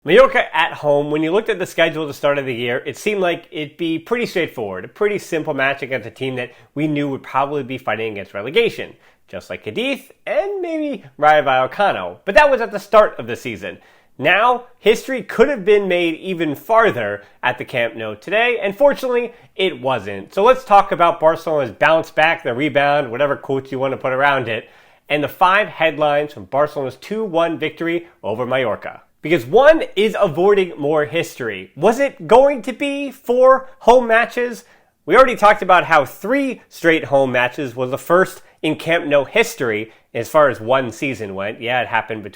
Mallorca at home, when you looked at the schedule at the start of the year, it seemed like it'd be pretty straightforward. A pretty simple match against a team that we knew would probably be fighting against relegation, just like Cadiz and maybe Rayo Vallecano. But that was at the start of the season. Now, history could have been made even farther at the Camp Nou today, and fortunately, it wasn't. So let's talk about Barcelona's bounce back, the rebound, whatever quotes you want to put around it, and the 5 headlines from Barcelona's 2-1 victory over Mallorca. Because one is avoiding more history. Was it going to be 4 home matches? We already talked about how 3 straight home matches was the first in Camp Nou history as far as one season went. Yeah, it happened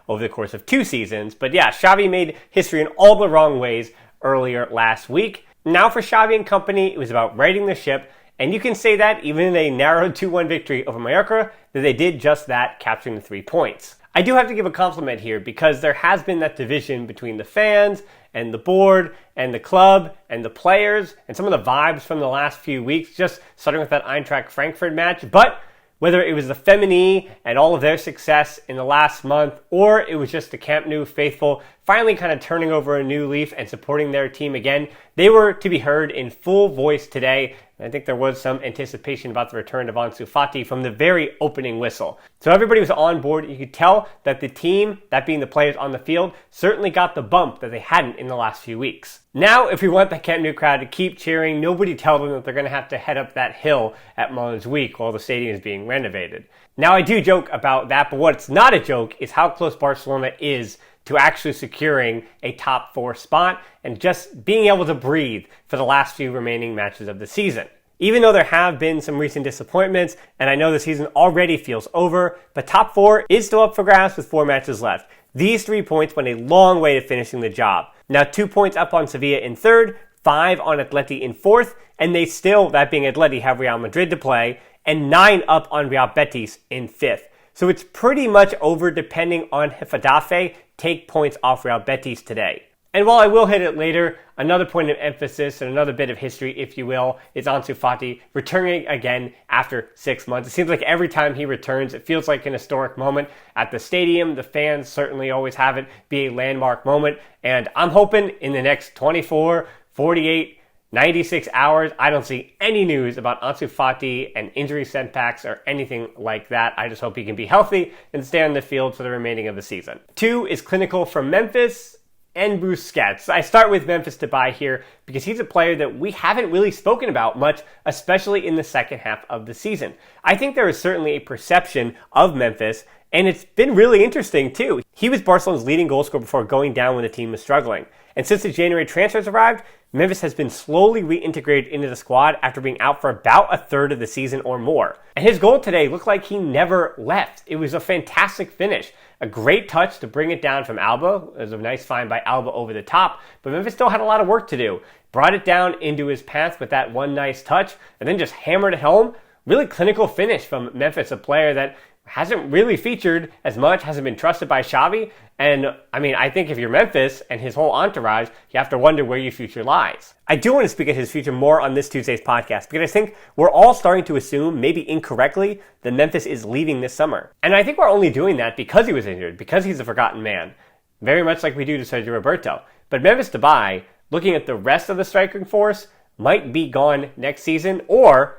over the course of 2 seasons. But yeah, Xavi made history in all the wrong ways earlier last week. Now for Xavi and company, it was about righting the ship. And you can say that even in a narrow 2-1 victory over Mallorca, that they did just that, capturing the 3 points. I do have to give a compliment here because there has been that division between the fans and the board and the club and the players and some of the vibes from the last few weeks, just starting with that Eintracht Frankfurt match. But whether it was the Femini and all of their success in the last month, or it was just the Camp Nou faithful finally kind of turning over a new leaf and supporting their team again, they were to be heard in full voice today. I think there was some anticipation about the return of Ansu Fati from the very opening whistle. So everybody was on board. You could tell that the team, that being the players on the field, certainly got the bump that they hadn't in the last few weeks. Now, if we want the Camp Nou crowd to keep cheering, nobody tell them that they're going to have to head up that hill at Montjuic while the stadium is being renovated. Now, I do joke about that, but what's not a joke is how close Barcelona is to actually securing a top 4 spot and just being able to breathe for the last few remaining matches of the season. Even though there have been some recent disappointments, and I know the season already feels over, but top 4 is still up for grabs with 4 matches left. These 3 points went a long way to finishing the job. Now 2 points up on Sevilla in 3rd, 5 on Atleti in 4th, and they still, that being Atleti, have Real Madrid to play, and 9 up on Real Betis in 5th. So it's pretty much over depending on if Getafe take points off Real Betis today. And while I will hit it later, another point of emphasis and another bit of history, if you will, is Ansu Fati returning again after 6 months. It seems like every time he returns, it feels like an historic moment at the stadium. The fans certainly always have it be a landmark moment. And I'm hoping in the next 24, 48, 96 hours, I don't see any news about Ansu Fati and injury setbacks or anything like that. I just hope he can be healthy and stay on the field for the remaining of the season. 2 is clinical from Memphis and Busquets. I start with Memphis Depay here because he's a player that we haven't really spoken about much, especially in the second half of the season. I think there is certainly a perception of Memphis, and it's been really interesting too. He was Barcelona's leading goal scorer before going down when the team was struggling. And since the January transfers arrived, Memphis has been slowly reintegrated into the squad after being out for about a third of the season or more. And his goal today looked like he never left. It was a fantastic finish. A great touch to bring it down from Alba. It was a nice find by Alba over the top, but Memphis still had a lot of work to do. Brought it down into his path with that one nice touch, and then just hammered it home. Really clinical finish from Memphis, a player that hasn't really featured as much, hasn't been trusted by Xavi. And I think if you're Memphis and his whole entourage, you have to wonder where your future lies. I do want to speak of his future more on this Tuesday's podcast because I think we're all starting to assume, maybe incorrectly, that Memphis is leaving this summer. And I think we're only doing that because he was injured, because he's a forgotten man. Very much like we do to Sergio Roberto. But Memphis Depay, looking at the rest of the striking force, might be gone next season, or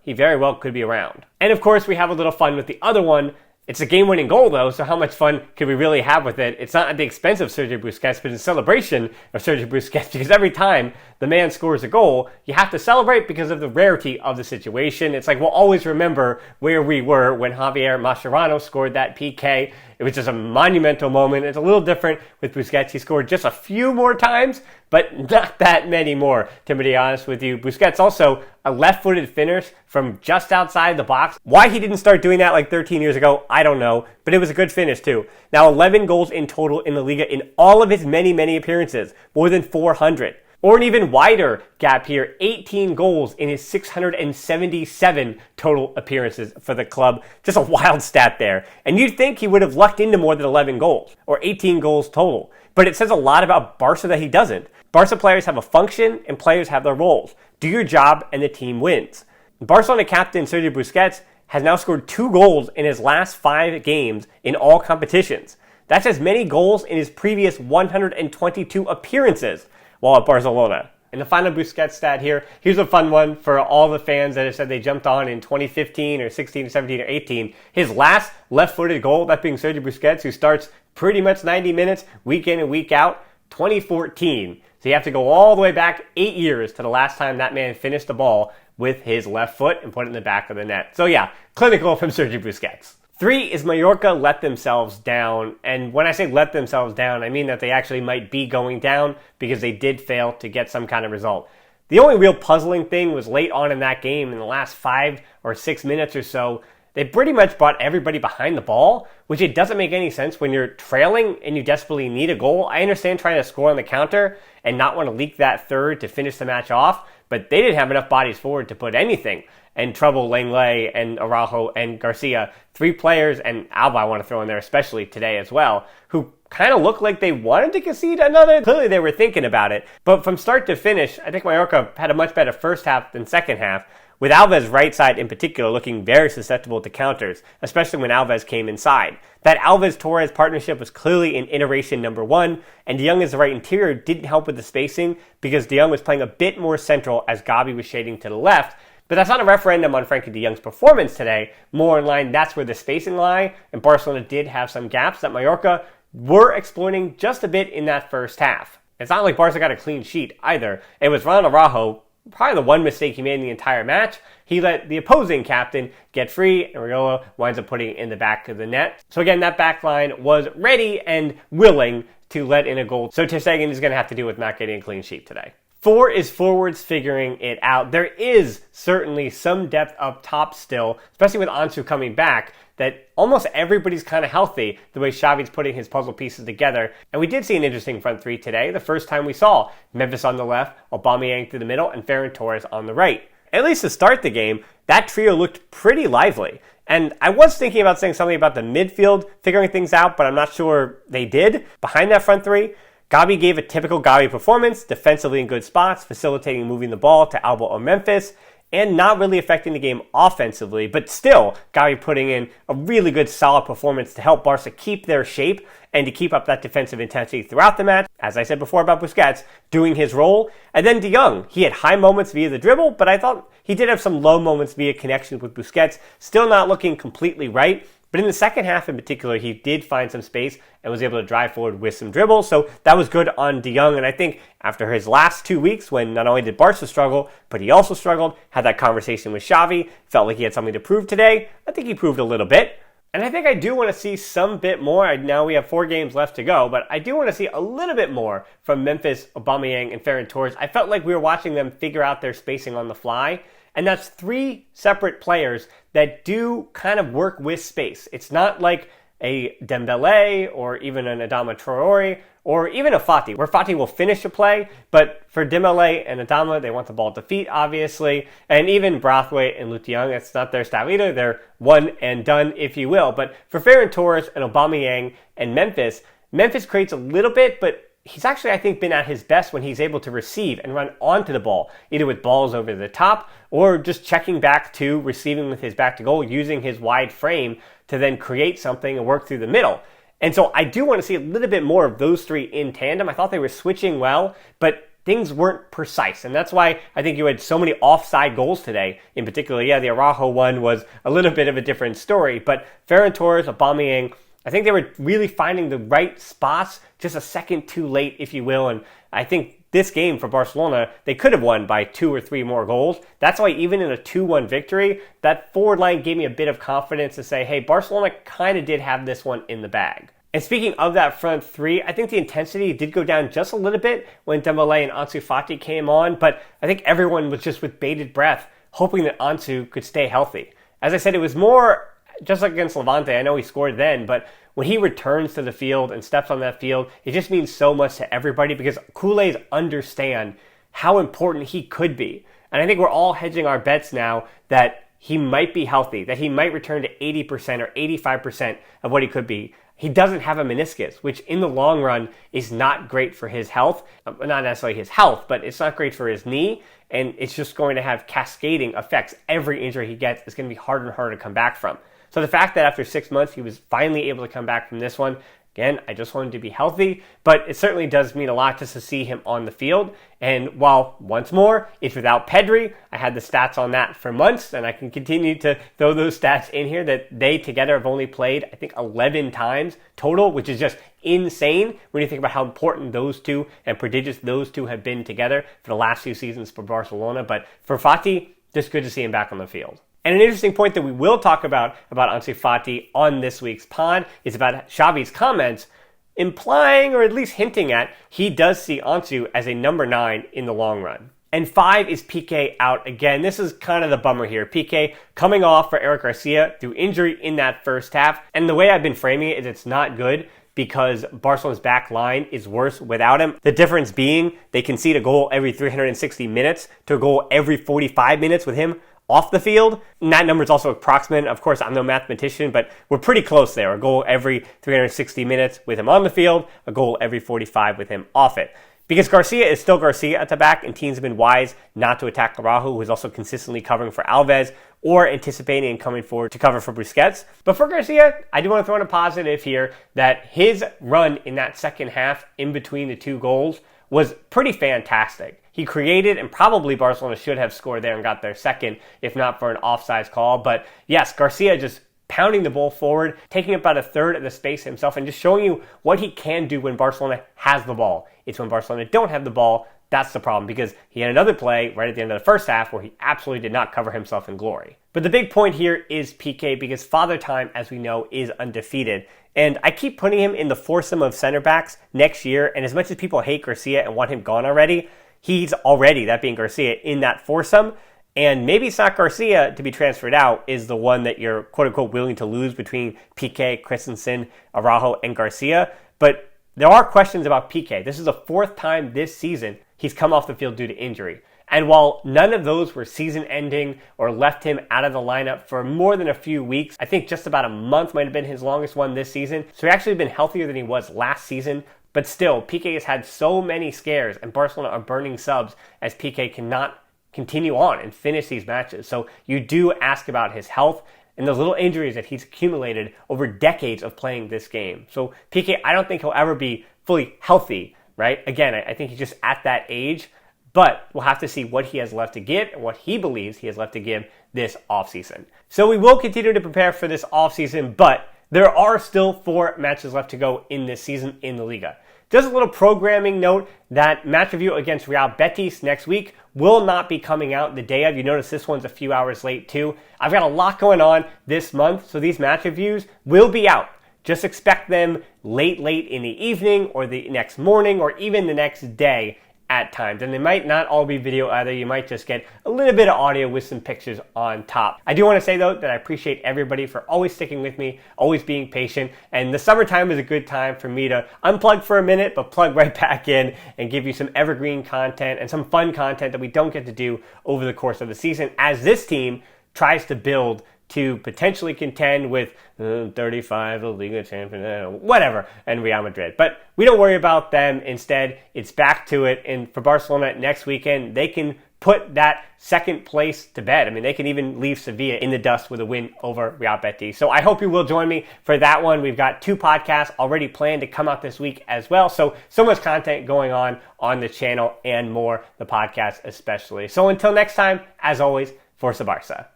he very well could be around. And of course, we have a little fun with the other one. It's a game-winning goal, though, so how much fun could we really have with it? It's not at the expense of Sergio Busquets, but in celebration of Sergio Busquets, because every time the man scores a goal, you have to celebrate because of the rarity of the situation. It's like we'll always remember where we were when Javier Mascherano scored that PK. It was just a monumental moment. It's a little different with Busquets. He scored just a few more times, but not that many more, to be honest with you. Busquets also a left-footed finish from just outside the box. Why he didn't start doing that like 13 years ago, I don't know, but it was a good finish too. Now 11 goals in total in the Liga in all of his many, many appearances, more than 400. Or an even wider gap here, 18 goals in his 677 total appearances for the club. Just a wild stat there. And you'd think he would have lucked into more than 11 goals, or 18 goals total. But it says a lot about Barca that he doesn't. Barca players have a function, and players have their roles. Do your job, and the team wins. Barcelona captain Sergio Busquets has now scored 2 goals in his last 5 games in all competitions. That's as many goals in his previous 122 appearances while at Barcelona. And the final Busquets stat here, here's a fun one for all the fans that have said they jumped on in 2015 or 16 or 17 or 18. His last left-footed goal, that being Sergio Busquets, who starts pretty much 90 minutes week in and week out, 2014. So you have to go all the way back 8 years to the last time that man finished the ball with his left foot and put it in the back of the net. So yeah, clinical from Sergio Busquets. 3 is Mallorca let themselves down, and when I say let themselves down, I mean that they actually might be going down because they did fail to get some kind of result. The only real puzzling thing was late on in that game, in the last 5 or 6 minutes or so, they pretty much brought everybody behind the ball, which it doesn't make any sense when you're trailing and you desperately need a goal. I understand trying to score on the counter and not want to leak that third to finish the match off, but they didn't have enough bodies forward to put anything and trouble Lenglet and Araujo and Garcia. 3 players, and Alba I want to throw in there especially today as well, who kind of looked like they wanted to concede another. Clearly they were thinking about it. But from start to finish, I think Mallorca had a much better first half than second half, with Alves' right side in particular looking very susceptible to counters, especially when Alves came inside. That Alves-Torres partnership was clearly in iteration number 1, and De Jong as the right interior didn't help with the spacing because De Jong was playing a bit more central as Gavi was shading to the left. But that's not a referendum on Frankie de Jong's performance today. More in line, that's where the spacing lie, and Barcelona did have some gaps that Mallorca were exploiting just a bit in that first half. It's not like Barca got a clean sheet either. It was Ronald Araujo, probably the one mistake he made in the entire match. He let the opposing captain get free, and Rigola winds up putting it in the back of the net. So again, that back line was ready and willing to let in a goal. So Ter Stegen is going to have to deal with not getting a clean sheet today. 4 is forwards figuring it out. There is certainly some depth up top still, especially with Ansu coming back, that almost everybody's kind of healthy the way Xavi's putting his puzzle pieces together. And we did see an interesting front 3 today, the first time we saw Memphis on the left, Aubameyang through the middle, and Ferran Torres on the right. At least to start the game, that trio looked pretty lively. And I was thinking about saying something about the midfield figuring things out, but I'm not sure they did. Behind that front 3, Gavi gave a typical Gavi performance, defensively in good spots, facilitating moving the ball to Alba or Memphis, and not really affecting the game offensively, but still Gavi putting in a really good solid performance to help Barca keep their shape and to keep up that defensive intensity throughout the match. As I said before about Busquets, doing his role. And then De Jong, he had high moments via the dribble, but I thought he did have some low moments via connections with Busquets, still not looking completely right. But in the second half in particular, he did find some space and was able to drive forward with some dribbles. So that was good on De Jong. And I think after his last 2 weeks, when not only did Barca struggle, but he also struggled, had that conversation with Xavi, felt like he had something to prove today. I think he proved a little bit. And I think I do want to see some bit more. Now we have 4 games left to go, but I do want to see a little bit more from Memphis, Aubameyang, and Ferran Torres. I felt like we were watching them figure out their spacing on the fly. And that's 3 separate players that do kind of work with space. It's not like a Dembele or even an Adama Traore or even a Fati, where Fati will finish a play, but for Dembele and Adama, they want the ball at the feet, obviously. And even Braithwaite and Luke de Jong, it's not their style either. They're one and done, if you will. But for Ferran Torres and Aubameyang and Memphis creates a little bit, but he's actually, I think, been at his best when he's able to receive and run onto the ball, either with balls over the top or just checking back to receiving with his back to goal, using his wide frame to then create something and work through the middle. And so I do want to see a little bit more of those 3 in tandem. I thought they were switching well, but things weren't precise. And that's why I think you had so many offside goals today. In particular, yeah, the Araujo one was a little bit of a different story, but Ferran Torres, Aubameyang, I think they were really finding the right spots just a second too late, if you will. And I think this game for Barcelona, they could have won by 2 or 3 more goals. That's why even in a 2-1 victory, that forward line gave me a bit of confidence to say, hey, Barcelona kind of did have this one in the bag. And speaking of that front 3, I think the intensity did go down just a little bit when Dembele and Ansu Fati came on, but I think everyone was just with bated breath, hoping that Ansu could stay healthy. As I said, it was more just like against Levante. I know he scored then, but when he returns to the field and steps on that field, it just means so much to everybody because Culés understand how important he could be. And I think we're all hedging our bets now that he might be healthy, that he might return to 80% or 85% of what he could be. He doesn't have a meniscus, which in the long run is not great for his health. Not necessarily his health, but it's not great for his knee. And it's just going to have cascading effects. Every injury he gets is going to be harder and harder to come back from. So the fact that after 6 months he was finally able to come back from this one, Again, I just want him to be healthy, but it certainly does mean a lot just to see him on the field. And while, once more, it's without Pedri, I had the stats on that for months, and I can continue to throw those stats in here that they together have only played, I think, 11 times total, which is just insane when you think about how important those two and prodigious those two have been together for the last few seasons for Barcelona. But for Fati, just good to see him back on the field. And an interesting point that we will talk about Ansu Fati on this week's pod is about Xavi's comments implying, or at least hinting at, he does see Ansu as a number 9 in the long run. And 5 is Piqué out again. This is kind of the bummer here. Piqué coming off for Eric Garcia through injury in that first half. And the way I've been framing it is it's not good because Barcelona's back line is worse without him. The difference being they concede a goal every 360 minutes to a goal every 45 minutes with him off the field. And that number is also approximate. Of course, I'm no mathematician, but we're pretty close there. A goal every 360 minutes with him on the field, a goal every 45 with him off it. Because Garcia is still Garcia at the back, and teams have been wise not to attack Araujo, who is also consistently covering for Alves, or anticipating and coming forward to cover for Busquets. But for Garcia, I do want to throw in a positive here that his run in that second half in between the two goals was pretty fantastic. He created, and probably Barcelona should have scored there and got their second, if not for an offsides call. But yes, Garcia just pounding the ball forward, taking about a third of the space himself, and just showing you what he can do when Barcelona has the ball. It's when Barcelona don't have the ball, that's the problem, because he had another play right at the end of the first half where he absolutely did not cover himself in glory. But the big point here is Piqué, because Father Time, as we know, is undefeated. And I keep putting him in the foursome of center backs next year, and as much as people hate Garcia and want him gone already, he's already, that being Garcia, in that foursome. And maybe it's not Garcia to be transferred out is the one that you're quote-unquote willing to lose between Piqué, Christensen, Araujo, and Garcia. But there are questions about Piqué. This is the fourth time this season he's come off the field due to injury. And while none of those were season-ending or left him out of the lineup for more than a few weeks, I think just about a month might have been his longest one this season. So he actually been healthier than he was last season. But still, Piqué has had so many scares, and Barcelona are burning subs as Piqué cannot continue on and finish these matches. So you do ask about his health and those little injuries that he's accumulated over decades of playing this game. So Piqué, I don't think he'll ever be fully healthy, right? Again, I think he's just at that age, but we'll have to see what he has left to give and what he believes he has left to give this offseason. So we will continue to prepare for this offseason, but there are still 4 matches left to go in this season in the Liga. Just a little programming note that match review against Real Betis next week will not be coming out the day of. You notice this one's a few hours late too. I've got a lot going on this month, so these match reviews will be out. Just expect them late in the evening or the next morning or even the next day at times. And they might not all be video either. You might just get a little bit of audio with some pictures on top. I do want to say though that I appreciate everybody for always sticking with me, always being patient. And the summertime is a good time for me to unplug for a minute, but plug right back in and give you some evergreen content and some fun content that we don't get to do over the course of the season as this team tries to build to potentially contend with 35, the Liga champion, whatever, and Real Madrid. But we don't worry about them. Instead, it's back to it. And for Barcelona next weekend, they can put that second place to bed. I mean, they can even leave Sevilla in the dust with a win over Real Betis. So I hope you will join me for that one. We've got 2 podcasts already planned to come out this week as well. So much content going on the channel and more, the podcast especially. So until next time, as always, Forza Barca.